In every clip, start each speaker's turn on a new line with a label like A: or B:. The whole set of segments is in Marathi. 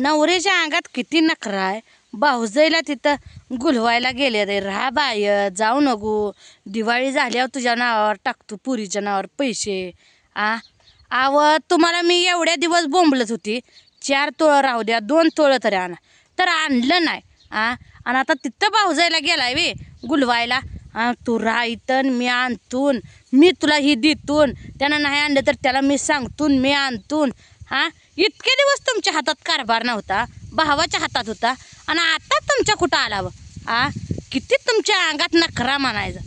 A: नवऱ्याच्या अंगात किती नखरा आहे. भाऊजाईला तिथं गुलवायला गेले रे, राहा बाय जाऊ नको, दिवाळी झाल्यावर तुझ्या नावावर टाकतो पुरीच्या नावावर पैसे. आव तुम्हाला मी एवढ्या दिवस बोंबलत होती, 4 तोळं राहू द्या, 2 तोळं तरी आणा, तर आणलं नाही. आणि आता तिथं भाऊजाईला गेलाय वे गुलवायला. तू राहा इथं, मी आणतून, मी तुला ही देतून, त्यानं नाही आणलं तर त्याला मी सांगतून, मी आणतून. इतके दिवस तुमच्या हातात कारभार नव्हता, भावाच्या हातात होता, आणि आता तुमच्या कुठं आला व? किती तुमच्या अंगात नखरा म्हणायचं.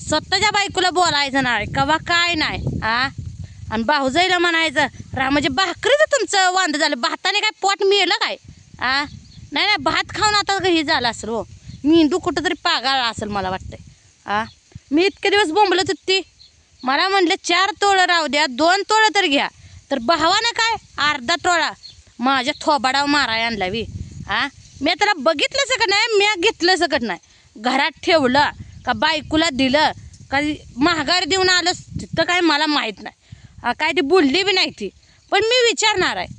A: स्वतःच्या बायकोला बोलायचं नाही कवा काय नाही. आणि भाऊजाईला म्हणायचं रा, म्हणजे भाकरीचं तुमचं वांद झालं, भाताने काय पोट मिळलं काय? नाही नाही, भात खाऊन आता हे झालं असेल हो, मेंदू कुठं तरी पागाळला असेल मला वाटतंय. मी इतके दिवस बोंबलत होती, मला म्हणलं 4 तोळं राहू द्या, 2 तोळं तर घ्या, तर भावानं काय अर्धा तोळा माझ्या थोबाडावर माराय आणला वी. मी त्याला बघितलं सकट नाही, मी घेतलं सकट नाही, घरात ठेवलं का बायकोला दिलं का महागार देऊन आलं तिथं काय मला माहीत नाही. काय ती बोलली बी नाही ती, पण मी विचारणार आहे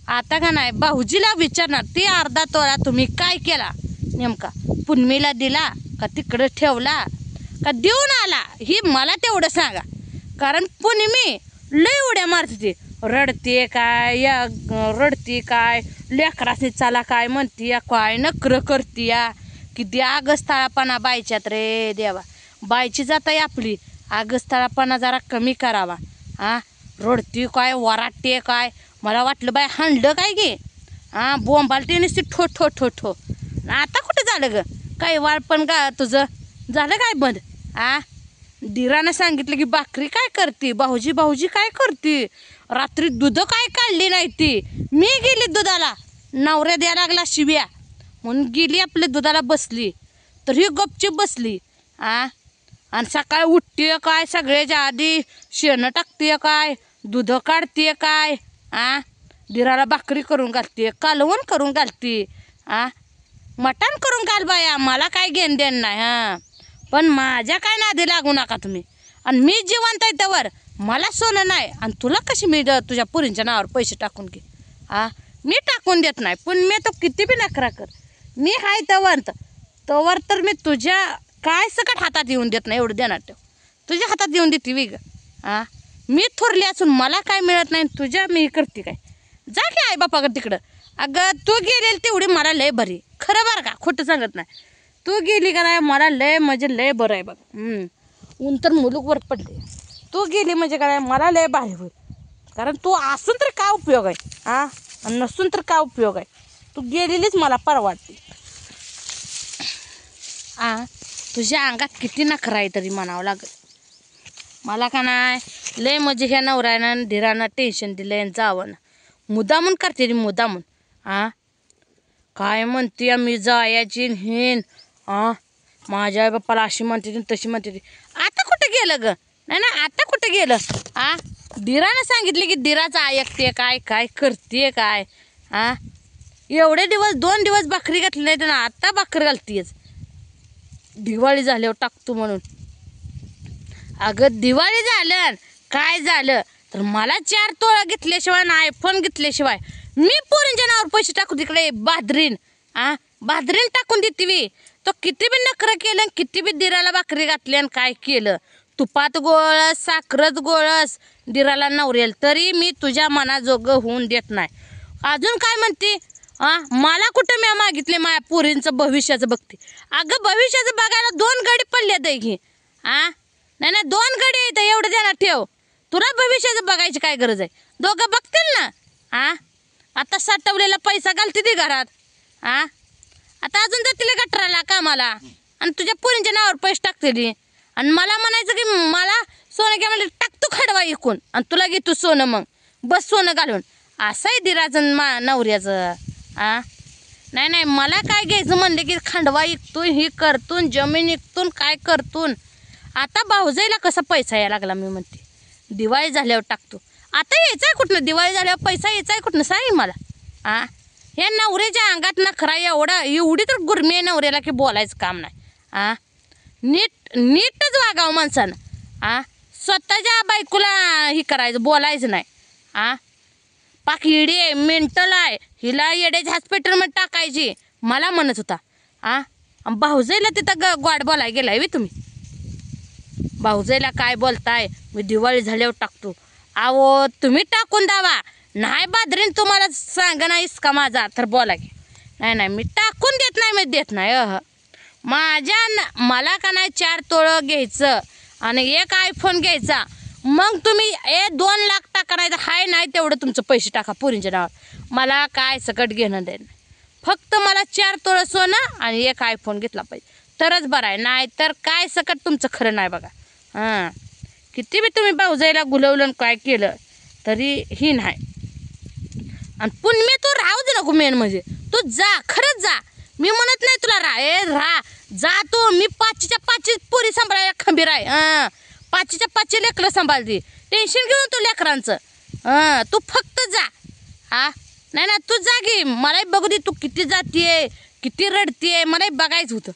A: आता का नाही, भाऊजीला विचारणार, ती अर्धा तोळा तुम्ही काय केला नेमका, पुनमीला दिला का तिकडं ठेवला का देऊन आला, ही मला तेवढं सांगा. कारण पुनमी लय उड्या मारते ती, रडते काय या रडते काय, लेकरासनी चाला काय म्हणती काय, नकर करती या, किती आगस्थळापणा बायच्यात रे देवा. बायची जात आहे आपली, आगस्थळापणा जरा कमी करावा. रडती काय, वराटते काय, मला वाटलं बाय हाणलं काय गे. बोंबालते नुसती ठो ठो ठो ठो. आता कुठं झालं ग काय वाळपण का तुझं, झालं काय बंद? दिरानं सांगितलं की भाकरी काय करते, भाऊजी भाऊजी काय करते, रात्री दूध काय काढली नाही ती, मी गेली दुधाला, नवऱ्या द्यायला लागला शिव्या म्हणून गेली आपल्या दुधाला बसली, तर ही गपचीप बसली. आणि सकाळी उठते काय, सगळ्याच्या आधी शेणं टाकते काय, दूध काढते काय, दिराला भाकरी करून घालते, कालवण करून घालते, मटण करून घाल बाया, मला काय घेण देण नाही. पण माझ्या काय नादी लागू नका तुम्ही. आणि मी जिवंत आहे त्यावर मला सोनं नाही, आणि तुला कशी मी तुझ्या पुरींच्या नावावर पैसे टाकून घे. मी टाकून देत नाही, पण मी तो किती बी नखरा कर, मी हाय तवर तर मी तुझ्या काय सकट हातात येऊन देत नाही, एवढं देणार ठेव. तुझ्या हातात येऊन देते वेग. मी थोरली असून मला काय मिळत नाही, तुझ्या मी करते काय, जा की आई बापा तिकडं. अगं तू गेलेली तेवढी मला लय बरी, खरं बरं का, खोटं सांगत नाही. तू गेली का नाही मला लय म्हणजे लय बरं आहे बघ. ऊन तर मुलूकवर पडले, तू गेली म्हणजे काय मला लय भारी होईल. कारण तू असून तर काय उपयोग आहे, आणि नसून तर काय उपयोग आहे. तू गेलेलीच मला परवडते. तुझ्या अंगात किती नखरा आहे तरी म्हणावं लागेल मला का नाही. लय म्हणजे ह्या नवऱ्यानं धीरानं टेन्शन दिलं जावं ना, मुदामून करते ती मुदामून. काय म्हणते मी जायाची हेन, माझ्या आई बाप्पाला अशी म्हणते ती तशी म्हणते ती. आता कुठं गेलं ग, नाही ना आता कुठं गेलं. दिरानं सांगितले की दिराचं ऐकते काय, काय करते काय. एवढे दिवस 2 दिवस भाकरी घातली नाही तर आता भाकरी घालतीयच, दिवाळी झाल्यावर टाकतो म्हणून. अगं दिवाळी झालं काय झालं तर मला 4 तोळा घेतल्याशिवाय ना आयफोन घेतल्याशिवाय मी पोरींच्या नावावर पैसे टाकू तिकडे बादरीन. बादरीन टाकून देते वी. तो किती बी नखरं केलं, किती बी दिराला भाकरी घातली आणि काय केलं, तुपात गोळस साखरच गोळस दिराला नवरेल, तरी मी तुझ्या मनाजोगं होऊन देत नाही. अजून काय म्हणते, मला कुठं मी मागितले माझ्या पोरींचं भविष्याचं बघते. अगं भविष्याचं बघायला 2 गडी पडले दे घे. नाही नाही 2 गडी येतं, एवढं द्यायला ठेव. तुला भविष्याचं बघायची काय गरज आहे, दोघं बघतील ना. आता साठवलेला पैसा घालते ती घरात. आता अजून जातील गटराला कामाला, आणि तुझ्या पोरींच्या नावावर पैसे टाकते. आणि मला म्हणायचं की मला सोनं घ्या म्हणजे टाकतो खडवा इकून, आणि तुला घेतो सोनं, मग बस सोनं घालून. असंही दिराचं नवऱ्याचं. नाही नाही मला काय घ्यायचं म्हणले की खंडवा इकतून, ही करतून, जमीन इकतून, काय करतून. आता भाऊजाईला कसा पैसा यायला लागला, मी म्हणते दिवाळी झाल्यावर टाकतो. आता यायचं आहे कुठनं, दिवाळी झाल्यावर पैसा यायचा आहे कुठनं सांग मला. या नवऱ्याच्या अंगात नखरा एवढी तर गुरमी आहे नवऱ्याला की बोलायचं काम नाही. नीटच वागावं माणसानं. स्वतःच्या बायकोला ही करायचं, बोलायचं नाही. पाक इडी आहे, मेंटल आहे, हिला येड्याच्या हॉस्पिटलमध्ये टाकायची मला म्हणत होता. भाऊजाईला तिथं गोड बोलाय गेलाय वी तुम्ही. भाऊजाईला काय बोलताय, मी दिवाळी झाल्यावर टाकतो. अहो तुम्ही टाकून दावा, नाही बादरीन तुम्हाला सांग नाहीस का माझा तर बोला की. नाही मी टाकून देत नाही, मी देत नाही. मला का नाही 4 तोळं घ्यायचं आणि एक आयफोन घ्यायचा. मग तुम्ही 2 लाख टाका, नाही तर हाय नाही तेवढं तुमचं पैसे टाका पोरींच्या नावावर. मला काय सकट घेणं देणं. फक्त मला 4 तोळं सोनं आणि एक आयफोन घेतला पाहिजे तरच बरं आहे, नाही तर काय सकट तुमचं खरं नाही बघा. किती बी तुम्ही भाऊजाईला गुलवलं काय केलं तरी ही नाही. आणि पुण्य तू राहू दे नको, मेन म्हणजे तू जा, खरंच जा. मी म्हणत नाही तुला राहा जा तू. मी 5च्या 5 पुरी सांभाळायला खंबीर आहे. 5च्या 5 लेकरं सांभाळते, टेन्शन घेऊन तू लेकरांचं. तू फक्त जा. नाही तू जा की, मलाही बघू दे तू किती जातीये, किती रडतीये, मलाही बघायचं होतं.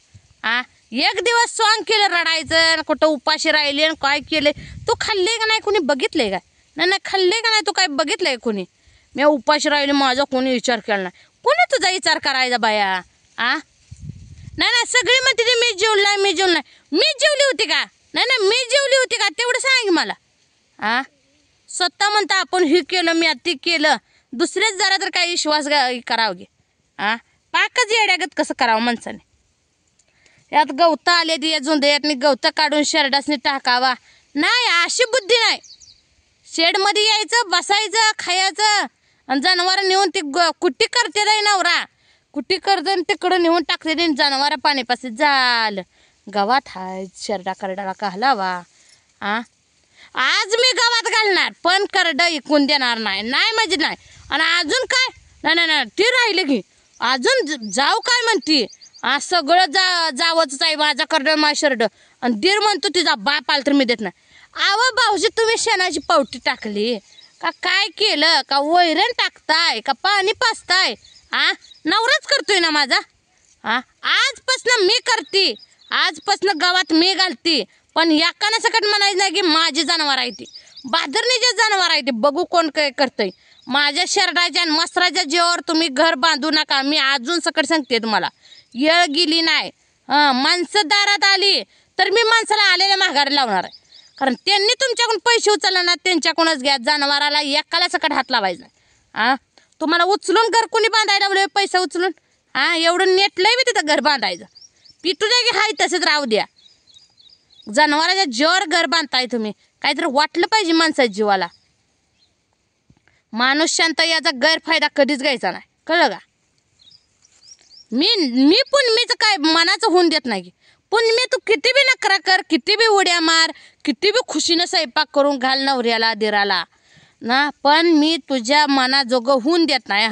A: एक दिवस सॉंग केलं रडायचं, कुठं उपाशी राहिले आणि काय केले. तू खाल्ले का नाही, कोणी बघितलंय का? नाही खाल्ले का नाही तू काय बघितलंय कोणी? मी उपाशी राहिले, माझा कोणी विचार केला नाही. कोणी तुझा विचार करायचा बाया? नाही सगळी म्हणते मी जेवलं मी जेवली होती का? नाही मी जेवली होती का तेवढं सांग मला. स्वतः म्हणता आपण हे केलं मी ते केलं, दुसरेच जरा तर काही विश्वास करावं गे. पाकच येड्यागत कसं करावं माणसाने. यात गवतं आले ती अजून यातनी गवतं काढून शेरडासनी टाकावा. नाही अशी बुद्धी नाही. शेडमध्ये यायचं, बसायचं, खायचं आणि जनावर नेऊन ती कुट्टी करते रे नवरा. कुट्टी करते तिकडं नेऊन टाकते ती जनावर पाण्यापाशी झालं. गावात हाय शेरडा करडाला घालावा. आज मी गावात घालणार पण करड इकून देणार नाही म्हणजे नाही. आणि अजून काय नाही ती राहिले की अजून जाऊ काय म्हणती. सगळं जावंच आहे माझा करड माझा शर्ड. आणि दीर म्हणतो तिचा बाप आला तर मी देत नाही. भाऊजी तुम्ही शेणाची पावटी टाकली का काय केलं का? वैरण टाकताय का पाणी पाचताय? नवराच करतोय ना माझा. आजपासून मी करते, आजपासून गावात मी घालते. पण याकाना सकट म्हणायचं नाही की माझी जनावर आहे ती, बादरणीचे जनावर आहे ते. बघू कोण काय करतंय. माझ्या शर्टाच्या आणि मसराच्या जीवावर तुम्ही घर बांधू नका. मी अजून सकट सांगते तुम्हाला, येळ गेली नाही. माणसं दारात आली तर मी माणसाला आलेल्या माघारी लावणार आहे. कारण त्यांनी तुमच्याकडून पैसे उचलले ना, त्यांच्याकडूनच घ्या. जनावराला एकाला सकट हात लावायचा. तुम्हाला उचलून घर कोणी बांधायला लावलं पैसा उचलून? एवढं नेटलंय मी तिथं घर बांधायचं. पिटू द्या की हाय तसंच राहू द्या. जनावराच्या जीवावर घर बांधताय तुम्ही. काहीतरी वाटलं पाहिजे माणसाच्या जीवाला. माणूस शांत याचा गैरफायदा कधीच घ्यायचा नाही, कळलं का? मी पुण्यमीचं काय मनाचं होऊन देत नाही. पुण्यमी तू किती बी नकरा कर, किती बी उड्या मार, किती बी खुशीनं स्वयंपाक करून घाल नवऱ्याला दिराला ना, पण मी तुझ्या मनाजोगं होऊन देत नाही.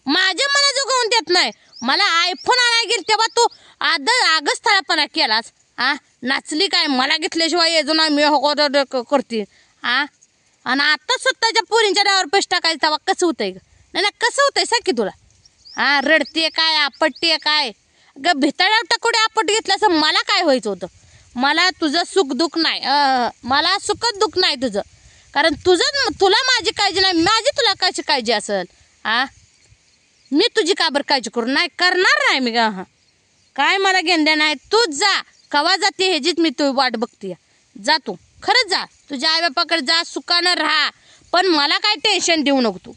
A: माझ्या मनाजोगं होऊन देत नाही. मला आयफोन आणायला गेल तेव्हा तू आगस्थळापणा केलास. नाचली काय? मला घेतल्याशिवाय येजो ना मी हो करते. आणि आता स्वतःच्या पोरींच्या नावावर पैसे टाकायचं तेव्हा कसं होतंय ग? नाही कसं होतंय सांग की तुला. रडते काय, आपटते काय? ग भिताळ्या टाकुडे आपट घेतलं असं मला काय व्हायचं होतं? मला तुझं सुख दुःख नाही, मला सुखच दुःख नाही तुझं. कारण तुला माझी काळजी नाही, माझी तुला कशी काळजी असेल? मी तुझी का बरं काळजी करू नाही करणार नाही मी. काय मला घेणं नाही. तूच जा, कवा जाते ह्याचीच मी तू वाट बघते. जा तू, खरंच जा, तुझ्या आई बापाकडे जा, सुखानं राहा. पण मला काय टेन्शन देऊ नको तू.